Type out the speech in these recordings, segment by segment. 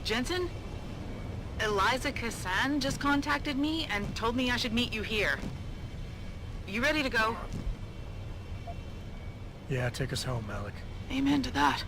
Jensen? Eliza Kassan just contacted me and told me I should meet you here. You ready to go? Yeah, take us home, Malik. Amen to that.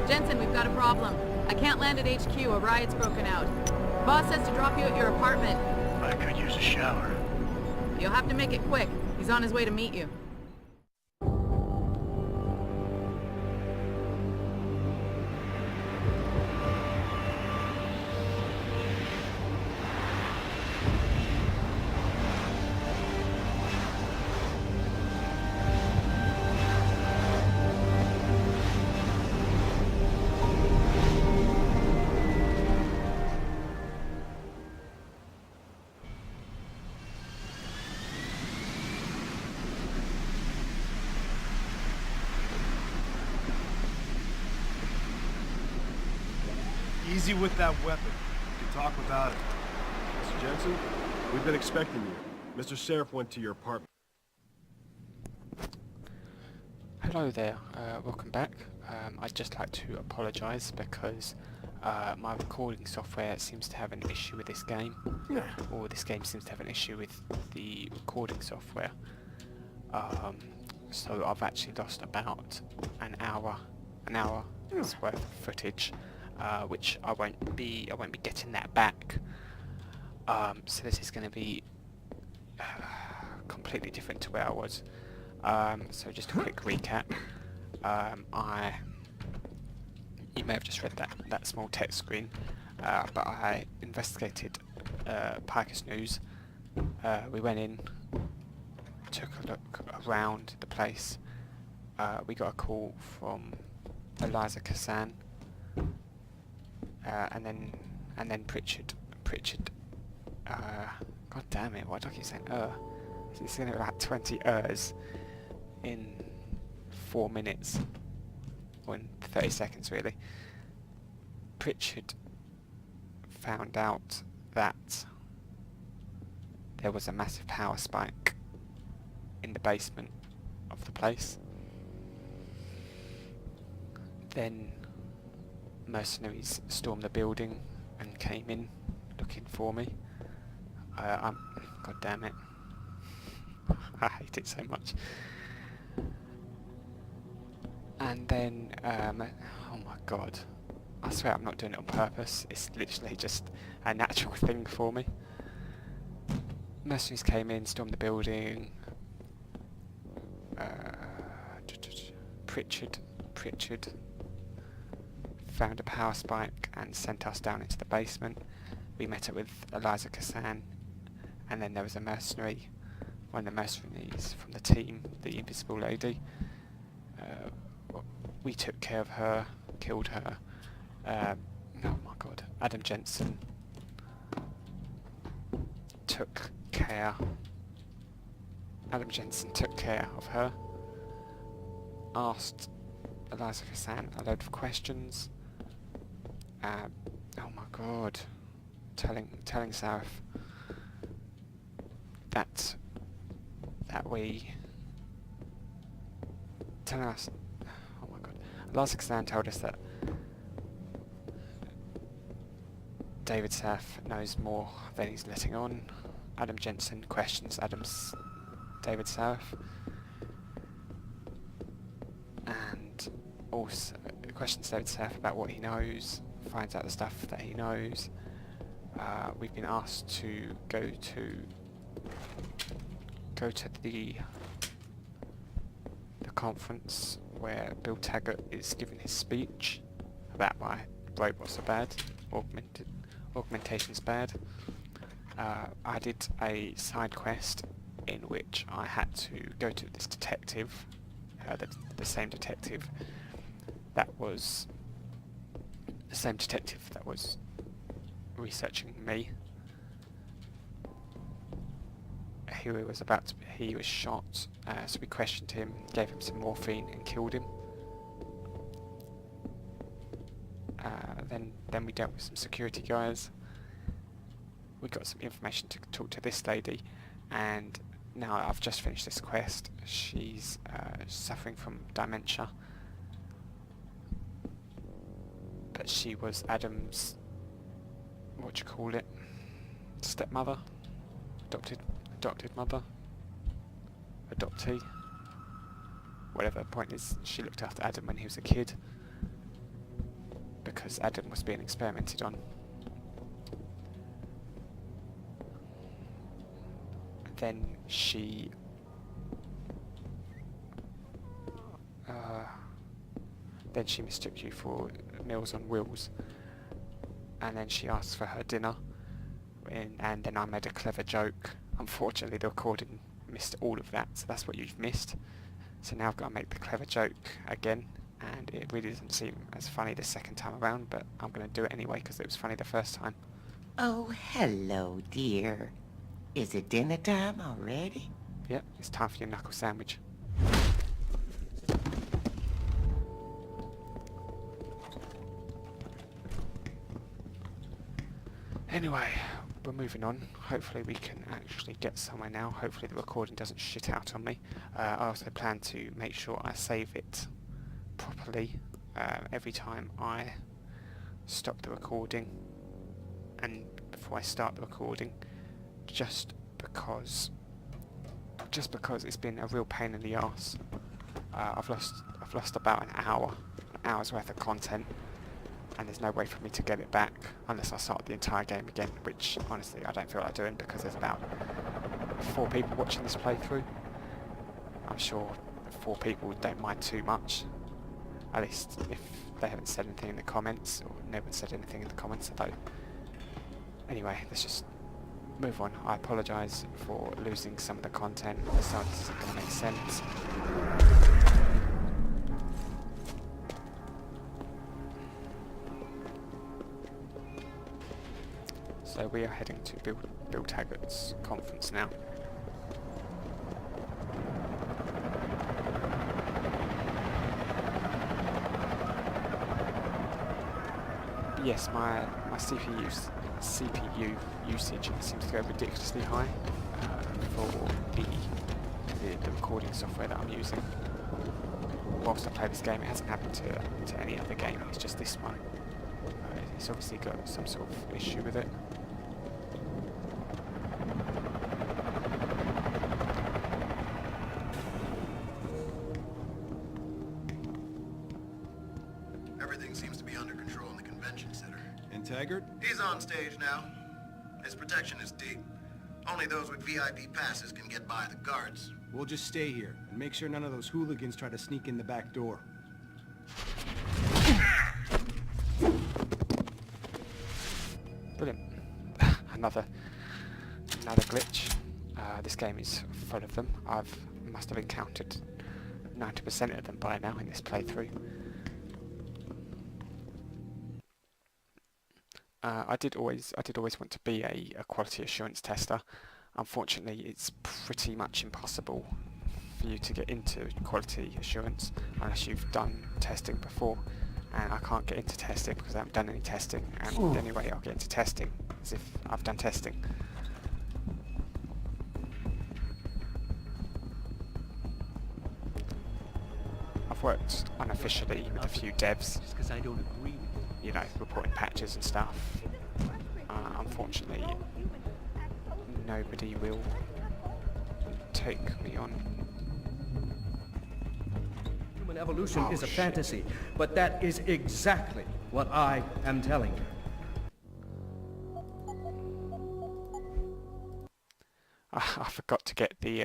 Jensen, we've got a problem. I can't land at HQ. A riot's broken out. Boss says to drop you at your apartment. I could use a shower. You'll have to make it quick. He's on his way to meet you. Easy with that weapon. You can talk without it. Mr. Jensen, we've been expecting you. Mr. Seraph went to your apartment. Hello there, welcome back. I'd just like to apologise because my recording software seems to have an issue with this game. Or this game seems to have an issue with the recording software. So I've actually lost about an hour's worth of footage. Which I won't be getting that back. So this is going to be completely different to where I was. So just a quick recap. You may have just read that small text screen, but I investigated Piker's News. We went in, took a look around the place. We got a call from Eliza Kassan. And then Pritchard, god damn it, why do I keep saying It's going to be about 20 in 4 minutes, or in 30 seconds really. Pritchard found out that there was a massive power spike in the basement of the place. Then mercenaries stormed the building and came in looking for me. God damn it. I hate it so much. And then, oh my god. I swear I'm not doing it on purpose. It's literally just a natural thing for me. Mercenaries came in, stormed the building. Pritchard found a power spike and sent us down into the basement. We met up with Eliza Kassan, and then there was a mercenary, one of the mercenaries from the team, the invisible lady. We took care of her, killed her. Oh my god, Adam Jensen took care of her, asked Eliza Kassan a load of questions. Oh my god, telling Sarah that we telling us. Oh my god, Eliza Kassan told us that David Sarah knows more than he's letting on. Adam Jensen questions Adam's David Sarif. And also questions David Sarif about what he knows, finds out the stuff that he knows. We've been asked to go to the conference where Bill Taggart is giving his speech about why robots are bad, augmentation's bad. I did a side quest in which I had to go to this detective, the same detective that was researching me. He was shot, so we questioned him, gave him some morphine and killed him. Then we dealt with some security guys. We got some information to talk to this lady, and now I've just finished this quest. She's suffering from dementia, but she was Adam's, stepmother, adopted mother, adoptee, whatever. The point is, she looked after Adam when he was a kid because Adam was being experimented on. Then she mistook you for Meals on Wheels, and then she asked for her dinner, and then I made a clever joke. Unfortunately, the recording missed all of that, so that's what you've missed. So now I've got to make the clever joke again, and it really doesn't seem as funny the second time around, but I'm going to do it anyway because it was funny the first time. Oh, hello, dear. Is it dinner time already? Yep, it's time for your knuckle sandwich. Anyway, we're moving on. Hopefully we can actually get somewhere now. Hopefully the recording doesn't shit out on me. I also plan to make sure I save it properly every time I stop the recording and before I start the recording, just because it's been a real pain in the arse. I've lost about an hour's worth of content, and there's no way for me to get it back unless I start the entire game again, which honestly I don't feel like doing because there's about 4 people watching this playthrough. I'm sure 4 people don't mind too much, at least if they haven't said anything in the comments, or no one said anything in the comments, although anyway, let's just move on. I apologise for losing some of the content, so this isn't going to make sense. So we are heading to Bill Taggart's conference now. Yes, my CPU usage seems to go ridiculously high for the recording software that I'm using. Whilst I play this game, it hasn't happened to any other game, it's just this one. It's obviously got some sort of issue with it. Everything seems to be under control in the convention center. And Taggart? He's on stage now. His protection is deep. Only those with VIP passes can get by the guards. We'll just stay here and make sure none of those hooligans try to sneak in the back door. Brilliant. another glitch. This game is full of them. Must have encountered 90% of them by now in this playthrough. I did always want to be a quality assurance tester. Unfortunately, it's pretty much impossible for you to get into quality assurance unless you've done testing before, and I can't get into testing because I haven't done any testing, and the only way I'll get into testing is if I've done testing. I've worked unofficially with a few devs, Just because I don't agree with you. you know, reporting patches and stuff. Unfortunately, nobody will take me on. Human evolution is a shit. fantasy, but that is exactly what I am telling you. I forgot to get the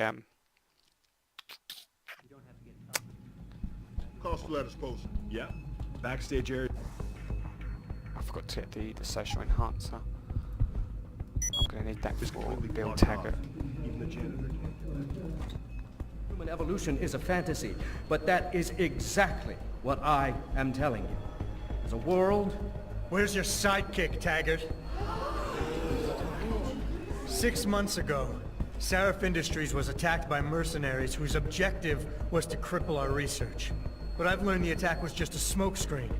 Cost letters post. Yeah. Backstage area. I forgot to get the social enhancer. I'm gonna need that It's for completely Bill blocked Taggart. off. Even the janitor can't. Human evolution is a fantasy, but that is exactly what I am telling you. There's a world. Where's your sidekick, Taggart? 6 months ago, Seraph Industries was attacked by mercenaries whose objective was to cripple our research. But I've learned the attack was just a smokescreen.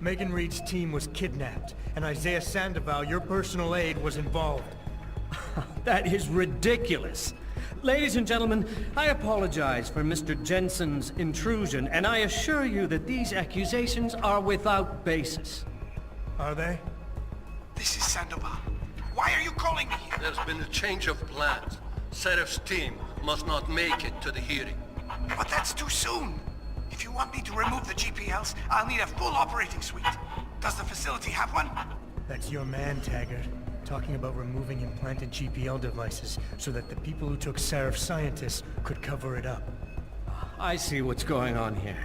Megan Reed's team was kidnapped, and Isaiah Sandoval, your personal aide, was involved. That is ridiculous. Ladies and gentlemen, I apologize for Mr. Jensen's intrusion, and I assure you that these accusations are without basis. Are they? This is Sandoval. Why are you calling me here? There's been a change of plans. Seraph's team must not make it to the hearing. But that's too soon. If you want me to remove the GPLs, I'll need a full operating suite. Does the facility have one? That's your man, Taggart. Talking about removing implanted GPL devices so that the people who took Seraph scientists could cover it up. I see what's going on here.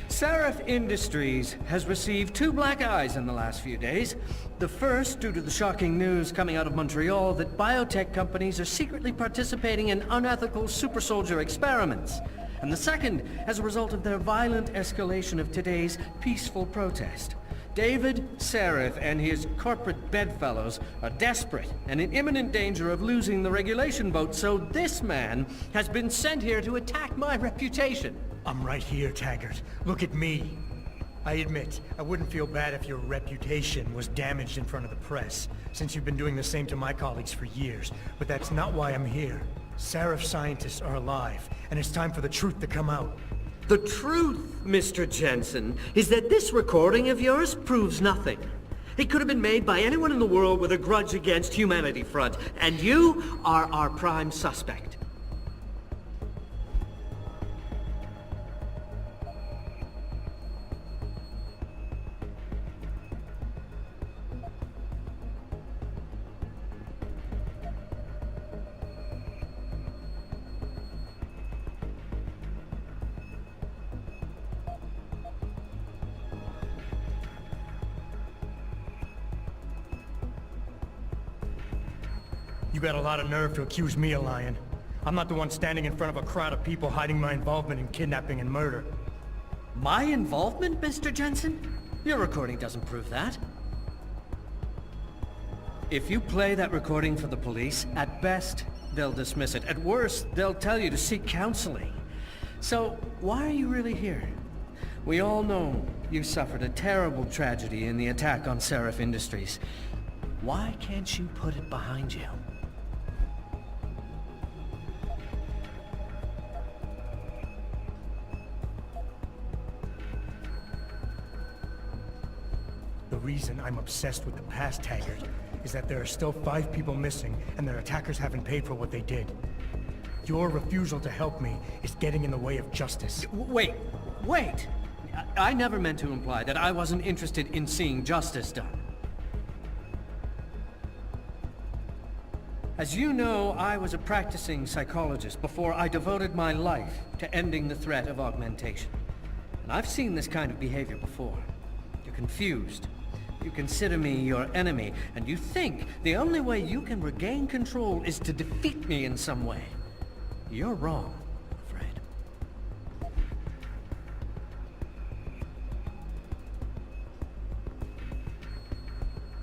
Seraph Industries has received 2 black eyes in the last few days. The first due to the shocking news coming out of Montreal that biotech companies are secretly participating in unethical super soldier experiments. And the second as a result of their violent escalation of today's peaceful protest. David Seraph and his corporate bedfellows are desperate and in imminent danger of losing the regulation vote, so this man has been sent here to attack my reputation. I'm right here, Taggart. Look at me. I admit, I wouldn't feel bad if your reputation was damaged in front of the press, since you've been doing the same to my colleagues for years. But that's not why I'm here. Seraph scientists are alive, and it's time for the truth to come out. The truth, Mr. Jensen, is that this recording of yours proves nothing. It could have been made by anyone in the world with a grudge against Humanity Front, and you are our prime suspect. You got a lot of nerve to accuse me of lying. I'm not the one standing in front of a crowd of people hiding my involvement in kidnapping and murder. My involvement, Mr. Jensen? Your recording doesn't prove that. If you play that recording for the police, at best, they'll dismiss it. At worst, they'll tell you to seek counseling. So, why are you really here? We all know you suffered a terrible tragedy in the attack on Seraph Industries. Why can't you put it behind you? The reason I'm obsessed with the past, Taggart, is that there are still 5 people missing, and their attackers haven't paid for what they did. Your refusal to help me is getting in the way of justice. Wait! I never meant to imply that I wasn't interested in seeing justice done. As you know, I was a practicing psychologist before I devoted my life to ending the threat of augmentation. And I've seen this kind of behavior before. You're confused. You consider me your enemy, and you think the only way you can regain control is to defeat me in some way. You're wrong, I'm afraid.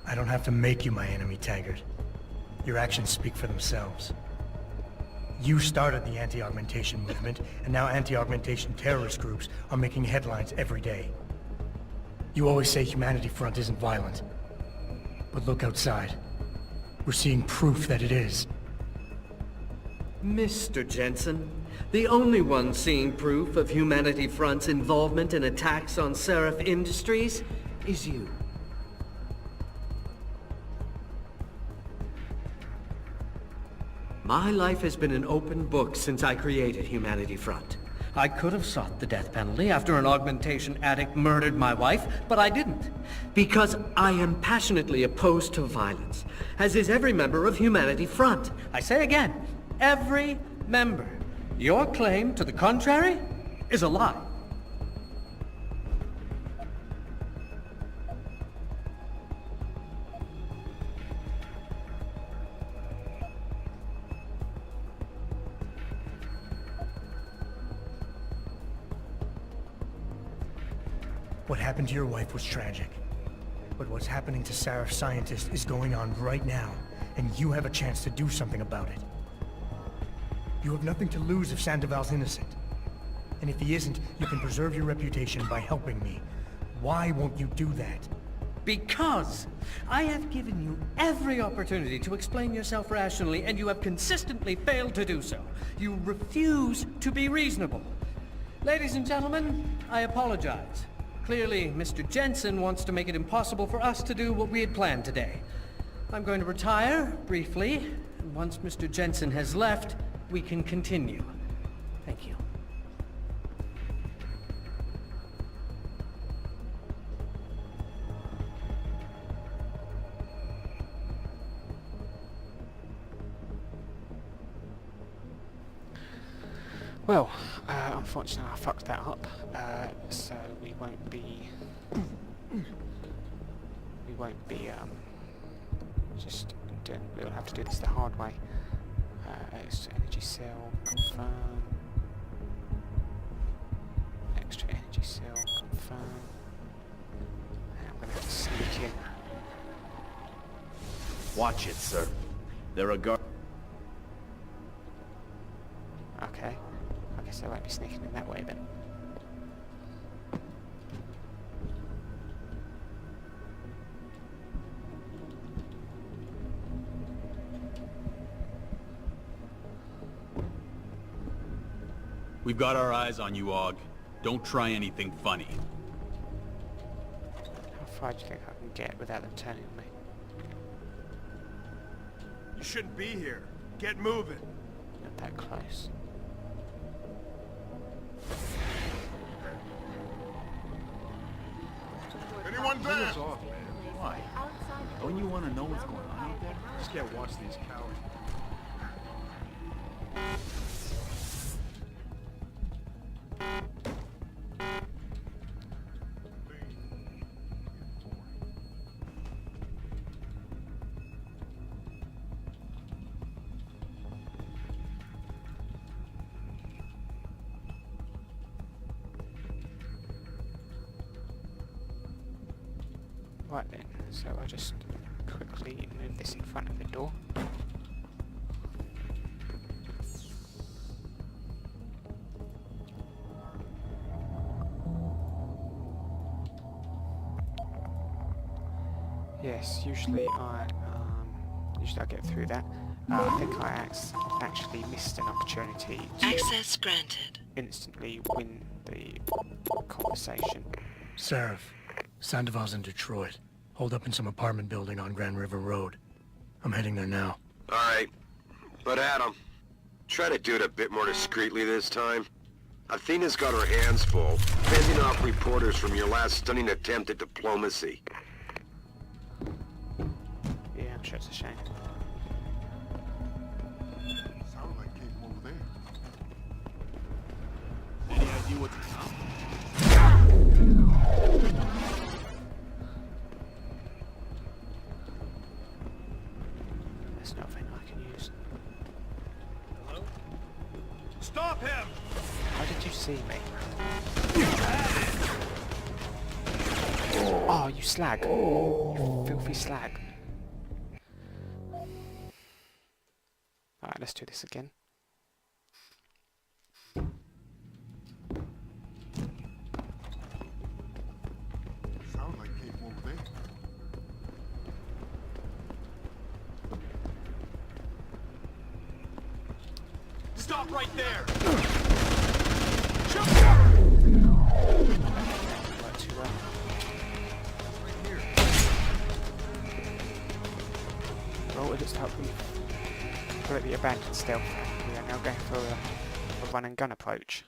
I don't have to make you my enemy, Taggart. Your actions speak for themselves. You started the anti-augmentation movement, and now anti-augmentation terrorist groups are making headlines every day. You always say Humanity Front isn't violent. But look outside. We're seeing proof that it is. Mr. Jensen, the only one seeing proof of Humanity Front's involvement in attacks on Seraph Industries is you. My life has been an open book since I created Humanity Front. I could have sought the death penalty after an augmentation addict murdered my wife, but I didn't. Because I am passionately opposed to violence, as is every member of Humanity Front. I say again, every member. Your claim to the contrary is a lie. What happened to your wife was tragic. But what's happening to Sarif scientists is going on right now, and you have a chance to do something about it. You have nothing to lose if Sandoval's innocent. And if he isn't, you can preserve your reputation by helping me. Why won't you do that? Because I have given you every opportunity to explain yourself rationally, and you have consistently failed to do so. You refuse to be reasonable. Ladies and gentlemen, I apologize. Clearly, Mr. Jensen wants to make it impossible for us to do what we had planned today. I'm going to retire, briefly, and once Mr. Jensen has left, we can continue. Thank you. Well, unfortunately I fucked that up, so we won't be just doing, we'll have to do this the hard way. Extra energy cell, confirm. Extra energy cell, confirm. And I'm gonna have to sneak in. Watch it, sir. There are guards. Okay. I guess I won't be sneaking in that way then. We've got our eyes on you, Og. Don't try anything funny. How far do you think I can get without them turning on me? You shouldn't be here. Get moving. Not that close. Anyone there? Off, man. Why? Don't you want to know what's going on out there? Just can't watch these cowards. Right then, so I'll just quickly move this in front of the door. Yes, usually I get through that. I think I actually missed an opportunity to access granted. Instantly win the conversation. Sarif, Sandoval's in Detroit. Hold up in some apartment building on Grand River Road. I'm heading there now. All right. But Adam, try to do it a bit more discreetly this time. Athena's got her hands full, fending off reporters from your last stunning attempt at diplomacy. Yeah, I'm sure it's a shame. Sounded like came from over there. Any idea what to do? There's nothing I can use. Hello? Stop him! How did you see me? Oh, you slag. You filthy slag. Alright, let's do this again. Sounded like came from over there. Stop right there! Jump! Right, too well. Right here. Roll it, it's help me. completely abandoned stealth and we are now going for a run and gun approach.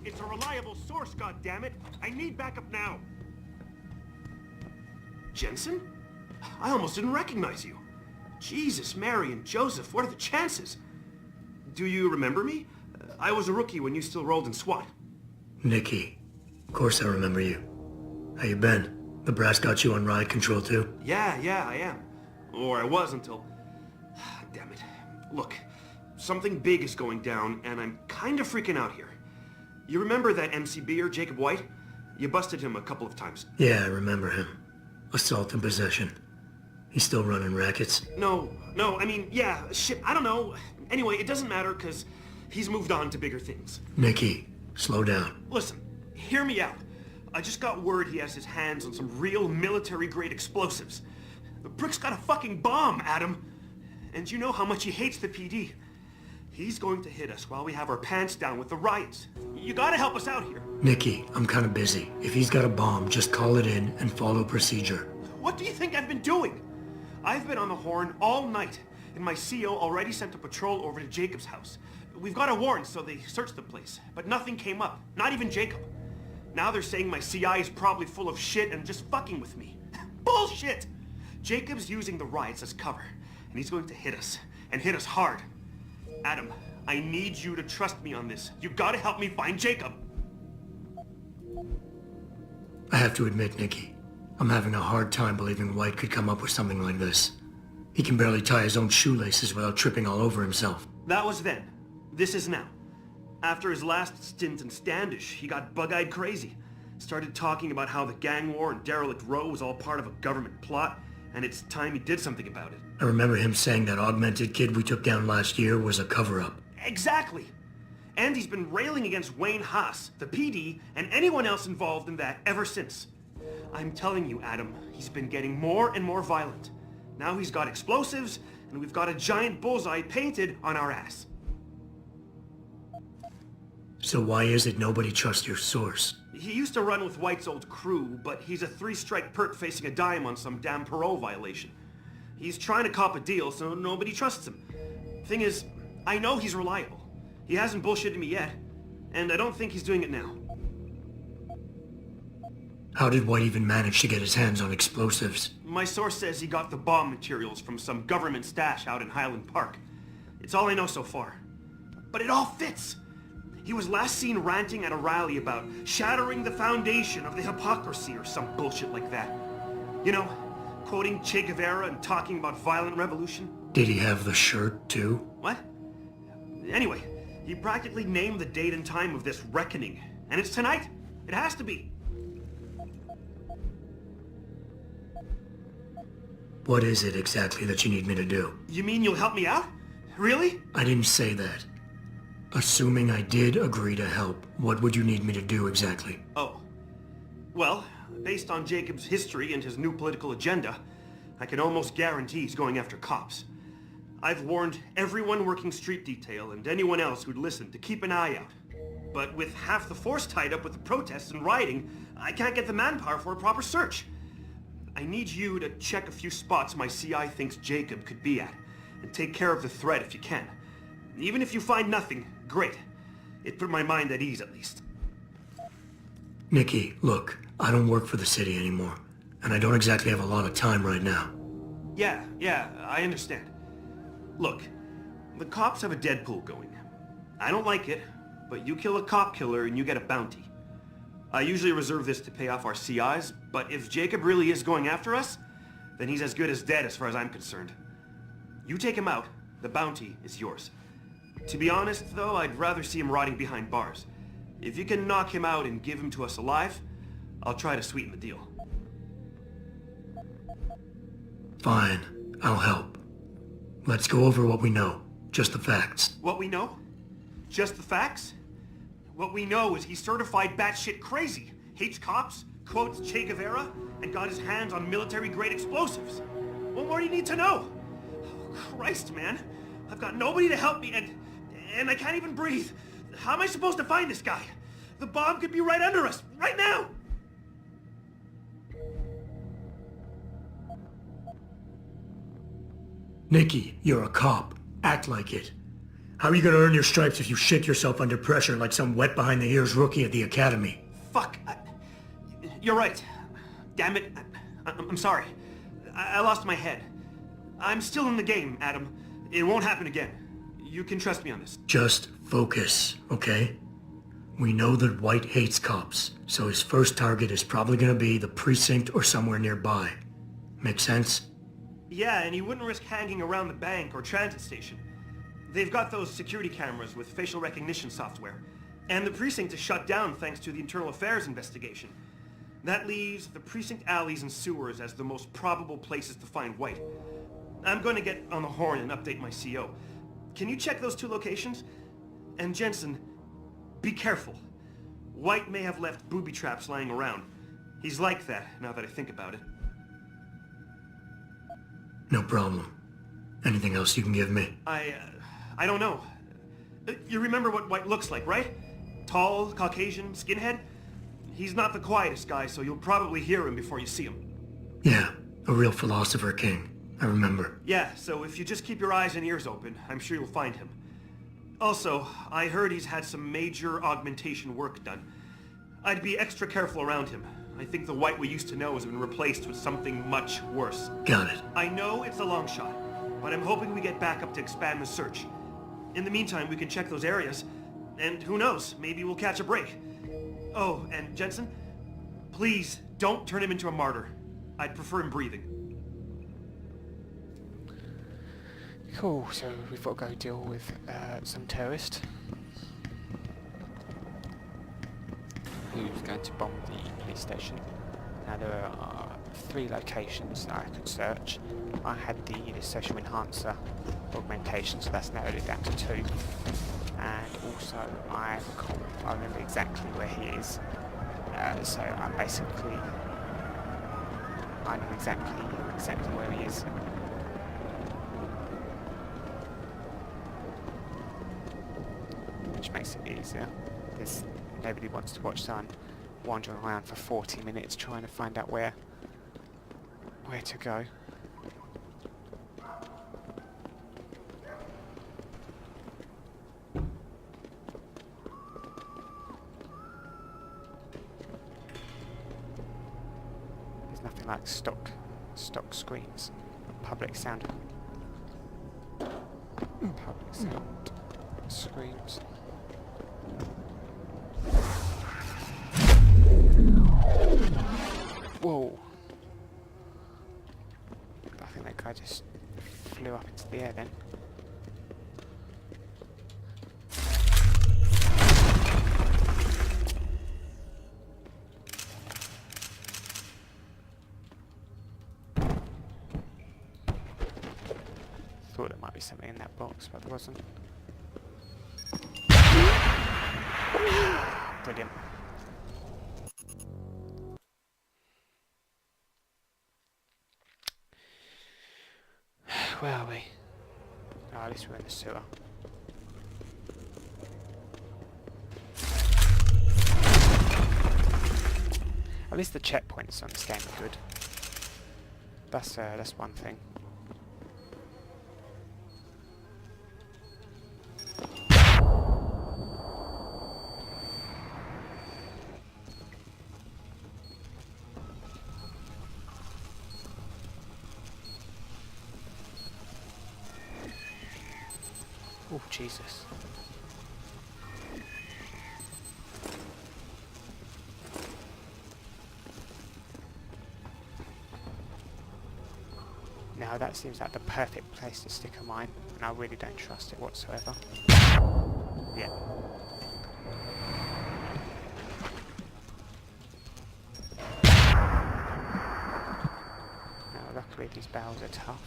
It's a reliable source, goddammit! I need backup now! Jensen? I almost didn't recognize you. Jesus, Mary, and Joseph, what are the chances? Do you remember me? I was a rookie when you still rolled in SWAT. Nikki. Of course I remember you. How you been? The brass got you on riot control too? Yeah, I am. Or I was until... Damn it. Look, something big is going down, and I'm kind of freaking out here. You remember that MCBer, Jacob White? You busted him a couple of times. Yeah, I remember him. Assault and possession. He's still running rackets? No, I mean, yeah, shit, I don't know. Anyway, it doesn't matter, because he's moved on to bigger things. Nikki, slow down. Listen, hear me out. I just got word he has his hands on some real military-grade explosives. The prick's got a fucking bomb, Adam. And you know how much he hates the PD. He's going to hit us while we have our pants down with the riots. You gotta help us out here. Nikki, I'm kind of busy. If he's got a bomb, just call it in and follow procedure. What do you think I've been doing? I've been on the horn all night, and my CO already sent a patrol over to Jacob's house. We've got a warrant, so they searched the place, but nothing came up, not even Jacob. Now they're saying my CI is probably full of shit and just fucking with me. Bullshit! Jacob's using the riots as cover, and he's going to hit us, and hit us hard. Adam, I need you to trust me on this. You gotta help me find Jacob. I have to admit, Nikki, I'm having a hard time believing White could come up with something like this. He can barely tie his own shoelaces without tripping all over himself. That was then. This is now. After his last stint in Standish, he got bug-eyed crazy. Started talking about how the gang war and Derelict Row was all part of a government plot, and it's time he did something about it. I remember him saying that augmented kid we took down last year was a cover-up. Exactly! And he's been railing against Wayne Haas, the PD, and anyone else involved in that ever since. I'm telling you, Adam, he's been getting more and more violent. Now he's got explosives, and we've got a giant bullseye painted on our ass. So why is it nobody trusts your source? He used to run with White's old crew, but he's a 3-strike perk facing a dime on some damn parole violation. He's trying to cop a deal, so nobody trusts him. Thing is, I know he's reliable. He hasn't bullshitted me yet, and I don't think he's doing it now. How did White even manage to get his hands on explosives? My source says he got the bomb materials from some government stash out in Highland Park. It's all I know so far. But it all fits! He was last seen ranting at a rally about shattering the foundation of the hypocrisy or some bullshit like that. You know, quoting Che Guevara and talking about violent revolution. Did he have the shirt, too? What? Anyway, he practically named the date and time of this reckoning. And it's tonight. It has to be. What is it exactly that you need me to do? You mean you'll help me out? Really? I didn't say that. Assuming I did agree to help, what would you need me to do exactly? Oh. Well, based on Jacob's history and his new political agenda, I can almost guarantee he's going after cops. I've warned everyone working street detail and anyone else who'd listen to keep an eye out. But with half the force tied up with the protests and rioting, I can't get the manpower for a proper search. I need you to check a few spots my CI thinks Jacob could be at, and take care of the threat if you can. Even if you find nothing, great. It put my mind at ease, at least. Nikki, look, I don't work for the city anymore, and I don't exactly have a lot of time right now. Yeah, I understand. Look, the cops have a Deadpool going. I don't like it, but you kill a cop killer and you get a bounty. I usually reserve this to pay off our CIs, but if Jacob really is going after us, then he's as good as dead as far as I'm concerned. You take him out, the bounty is yours. To be honest, though, I'd rather see him rotting behind bars. If you can knock him out and give him to us alive, I'll try to sweeten the deal. Fine, I'll help. Let's go over what we know. Just the facts. What we know? Just the facts? What we know is he's certified batshit crazy, hates cops, quotes Che Guevara, and got his hands on military-grade explosives. What more do you need to know? Oh, Christ, man. I've got nobody to help me, and I can't even breathe. How am I supposed to find this guy? The bomb could be right under us, right now! Nikki, you're a cop. Act like it. How are you gonna earn your stripes if you shit yourself under pressure like some wet behind the ears rookie at the academy? Fuck. You're right. Damn it. I'm sorry. I lost my head. I'm still in the game, Adam. It won't happen again. You can trust me on this. Just focus, okay? We know that White hates cops, so his first target is probably gonna be the precinct or somewhere nearby. Make sense? Yeah, and he wouldn't risk hanging around the bank or transit station. They've got those security cameras with facial recognition software. And the precinct is shut down thanks to the internal affairs investigation. That leaves the precinct alleys and sewers as the most probable places to find White. I'm going to get on the horn and update my CO. Can you check those 2 locations? And Jensen, be careful. White may have left booby traps lying around. He's like that, now that I think about it. No problem. Anything else you can give me? I don't know. You remember what White looks like, right? Tall, Caucasian, skinhead? He's not the quietest guy, so you'll probably hear him before you see him. Yeah, a real philosopher king. I remember. Yeah, so if you just keep your eyes and ears open, I'm sure you'll find him. Also, I heard he's had some major augmentation work done. I'd be extra careful around him. I think the White we used to know has been replaced with something much worse. Got it. I know it's a long shot, but I'm hoping we get backup to expand the search. In the meantime, we can check those areas, and who knows, maybe we'll catch a break. Oh, and Jensen, please don't turn him into a martyr. I'd prefer him breathing. Cool, so we've got to go deal with some terrorist who's going to bomb the police station. Now there are 3 locations that I could search. I had the social enhancer augmentation, so that's narrowed it down to 2. And also I remember exactly where he is. So I'm basically, I know exactly where he is. Which makes it easier. Nobody wants to watch someone wandering around for 40 minutes trying to find out where to go. There's nothing like stock screams. Public sound screams. Whoa. I think that guy just flew up into the air then. Thought there might be something in that box, but there wasn't. Brilliant. Where are we? Oh, at least we're in the sewer. At least the checkpoints on this game are good. That's one thing. Oh, Jesus. Now that seems like the perfect place to stick a mine, and I really don't trust it whatsoever. Yeah. Now luckily these barrels are tough.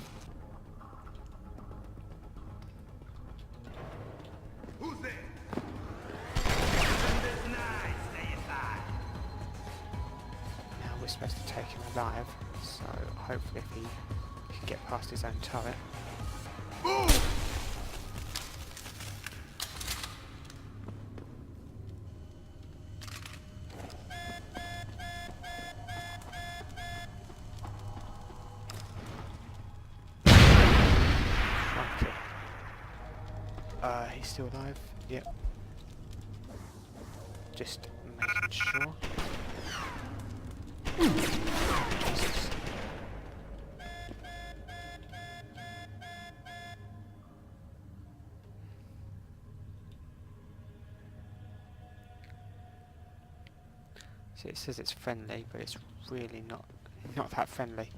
Who's there? Now we're supposed to take him alive, so hopefully if he can get past his own turret. he's still alive. Yep. Just making sure. Jesus. See, it says it's friendly, but it's really not that friendly.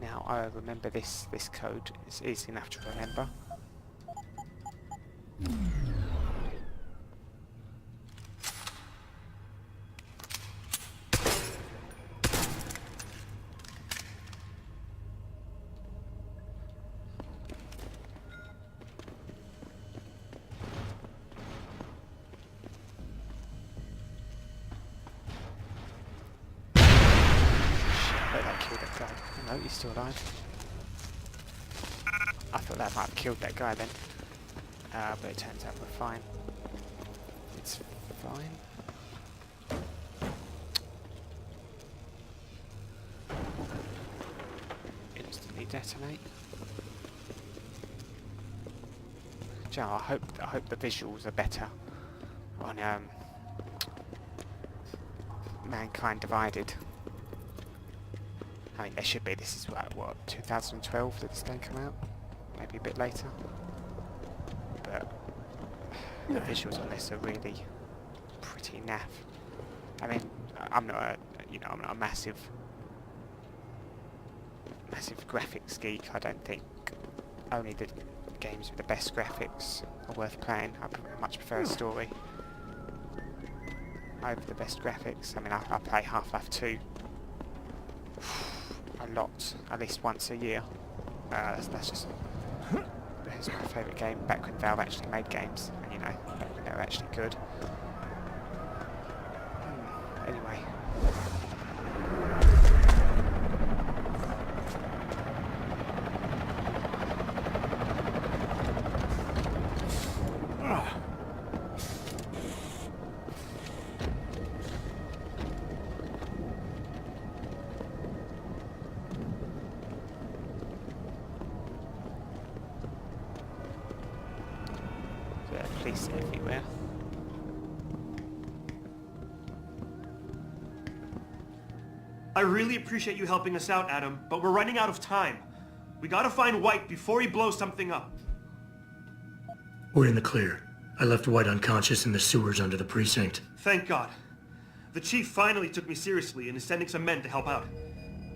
Now I remember this code. It's easy enough to remember. No, he's still alive. I thought that might have killed that guy then. But it turns out we're fine. It's fine. Instantly detonate. Joe, I hope the visuals are better on Mankind Divided. I mean, there should be. This is what 2012 did this game come out? Maybe a bit later. But the visuals on this are really pretty naff. I mean, I'm not a massive graphics geek. I don't think only the games with the best graphics are worth playing. I much prefer a story over the best graphics. I mean, I play Half-Life 2 a lot, at least once a year. That's just it's my favourite game back when Valve actually made games, and back when they were actually good. Anyway. Police everywhere. I really appreciate you helping us out, Adam, but we're running out of time. We gotta find White before he blows something up. We're in the clear. I left White unconscious in the sewers under the precinct. Thank God. The chief finally took me seriously and is sending some men to help out.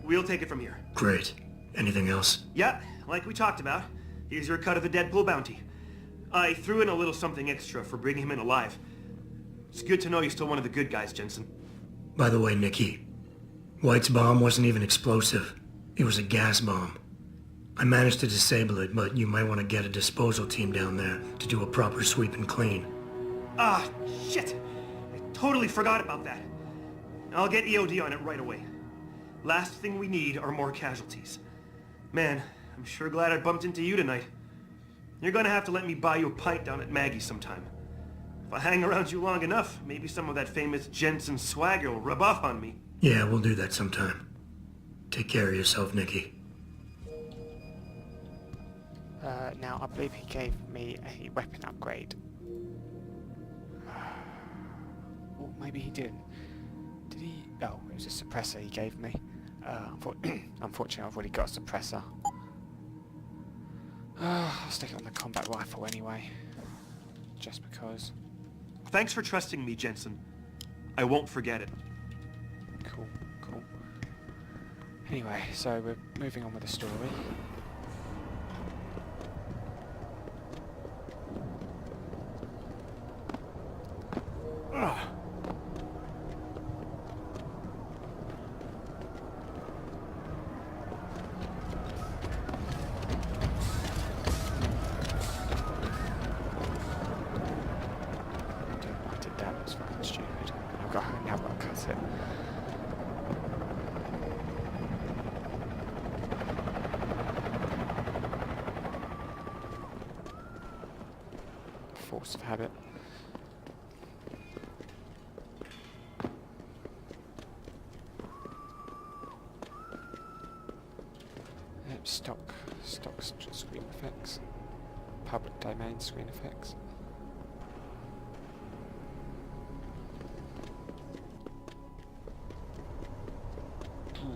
We'll take it from here. Great. Anything else? Yeah, like we talked about. Here's your cut of the Deadpool bounty. I threw in a little something extra for bringing him in alive. It's good to know you're still one of the good guys, Jensen. By the way, Nikki, White's bomb wasn't even explosive. It was a gas bomb. I managed to disable it, but you might want to get a disposal team down there to do a proper sweep and clean. Ah, shit! I totally forgot about that. I'll get EOD on it right away. Last thing we need are more casualties. Man, I'm sure glad I bumped into you tonight. You're gonna have to let me buy you a pint down at Maggie's sometime. If I hang around you long enough, maybe some of that famous Jensen swagger will rub off on me. Yeah, we'll do that sometime. Take care of yourself, Nikki. Now, I believe he gave me a weapon upgrade. Well, maybe he didn't. Did he? Oh, it was a suppressor he gave me. Unfortunately, I've already got a suppressor. I'll stick it on the combat rifle anyway. Just because. Thanks for trusting me, Jensen. I won't forget it. Cool. Anyway, so we're moving on with the story. Force of habit. stock screen effects, public domain screen effects. There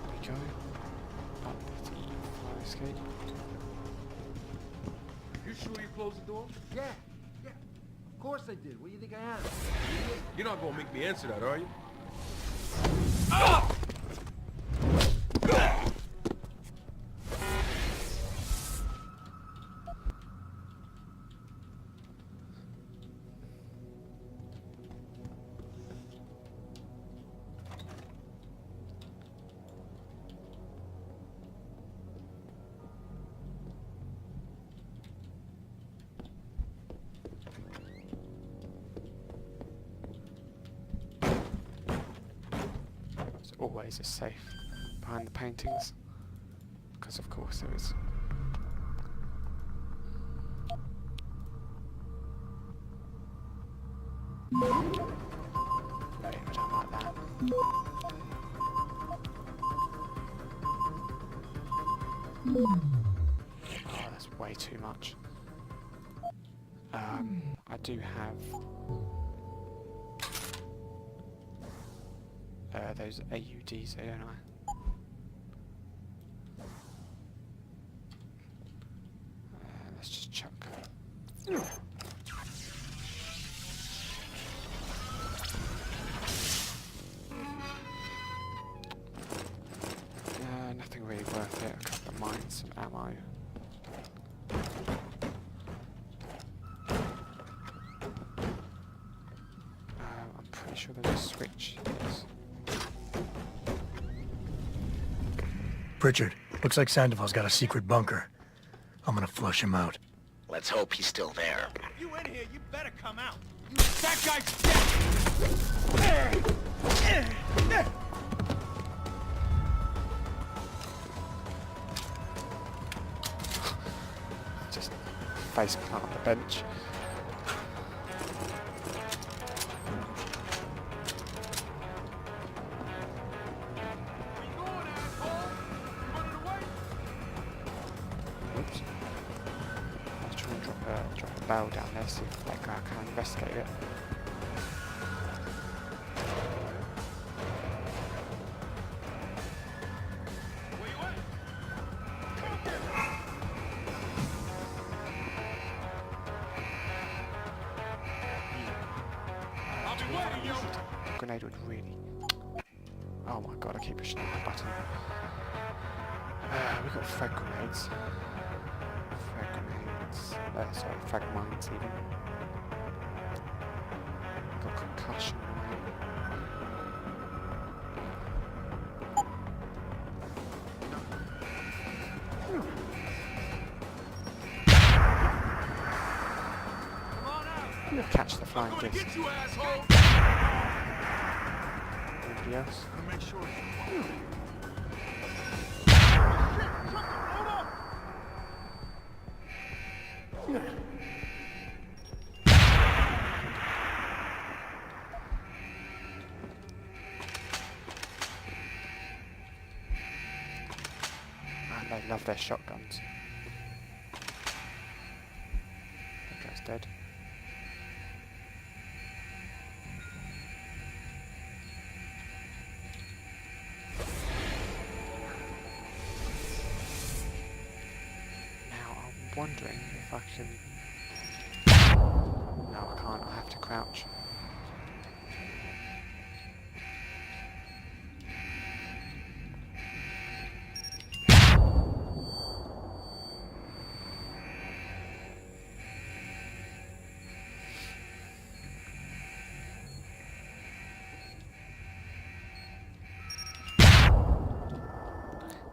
we go. Up the fire escape. You sure you closed the door? Yeah. Of course I did. What do you think I am? You're not gonna make me answer that, are you? Always a safe behind the paintings, because of course there is. Right, I don't like that. Oh, that's way too much. I do have those AUDs there, don't I? Let's just chuck. Nothing really worth it. A couple of mines, some ammo. I'm pretty sure there's a switch. Yes. Pritchard, looks like Sandoval's got a secret bunker. I'm gonna flush him out. Let's hope he's still there. If you in here, you better come out. That guy's dead! Just face plant on the bench. Oops. Let's try and drop a barrel down there, see if that guy can investigate it. Grenade would really... Oh my god, I keep pushing the button. We've got frag grenades. Sorry, frag mines even. We've got concussion mine. Catch the flying disc. Anybody else? Make sure. Man, they love their shotguns. That guy's dead. Wondering if I can... No, I can't. I have to crouch.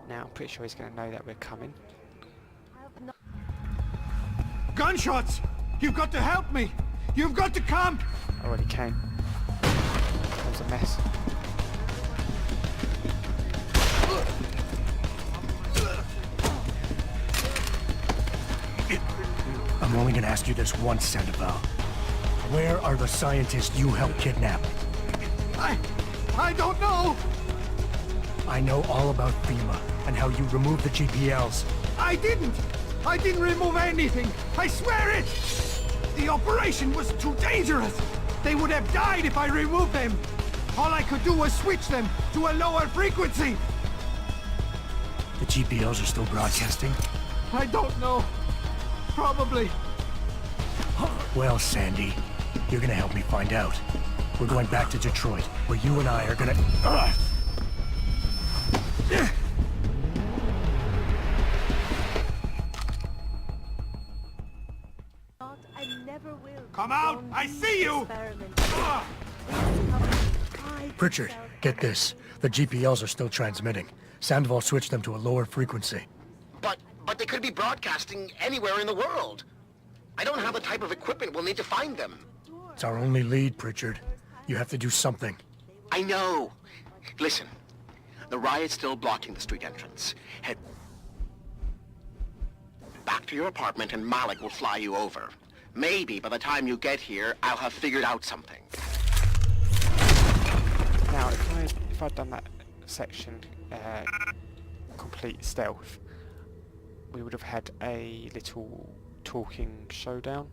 Now, I'm pretty sure he's going to know that we're coming. Gunshots! You've got to help me! You've got to come! I already came. That was a mess. I'm only gonna ask you this once, Sandoval. Where are the scientists you helped kidnap? I don't know! I know all about FEMA and how you removed the GPLs. I didn't remove anything! I swear it! The operation was too dangerous! They would have died if I removed them! All I could do was switch them to a lower frequency! The GPLs are still broadcasting? I don't know. Probably. Well, Sandy, you're gonna help me find out. We're going back to Detroit, where you and I are gonna... Come out! I see you! Pritchard, get this. The GPLs are still transmitting. Sandoval switched them to a lower frequency. But they could be broadcasting anywhere in the world. I don't have the type of equipment we'll need to find them. It's our only lead, Pritchard. You have to do something. I know. Listen, the riot's still blocking the street entrance. Head back to your apartment and Malik will fly you over. Maybe by the time you get here, I'll have figured out something. Now, if I'd done that section complete stealth, we would have had a little talking showdown.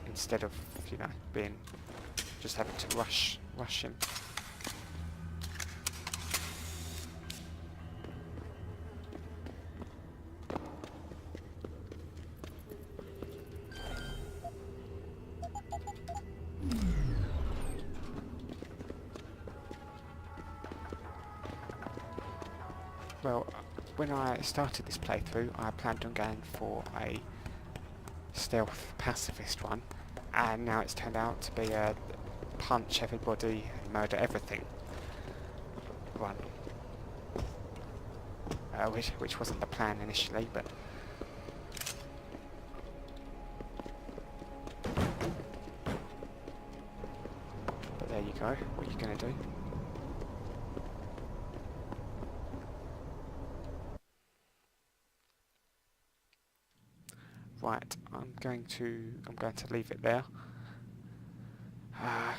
Instead of, you know, just having to rush him. Well, when I started this playthrough, I planned on going for a stealth pacifist one, and now it's turned out to be a punch everybody and murder everything one. Which wasn't the plan initially, but... But there you go, what are you going to do? Right, I'm going to leave it there,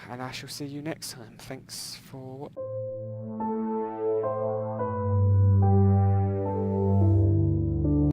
and I shall see you next time. Thanks for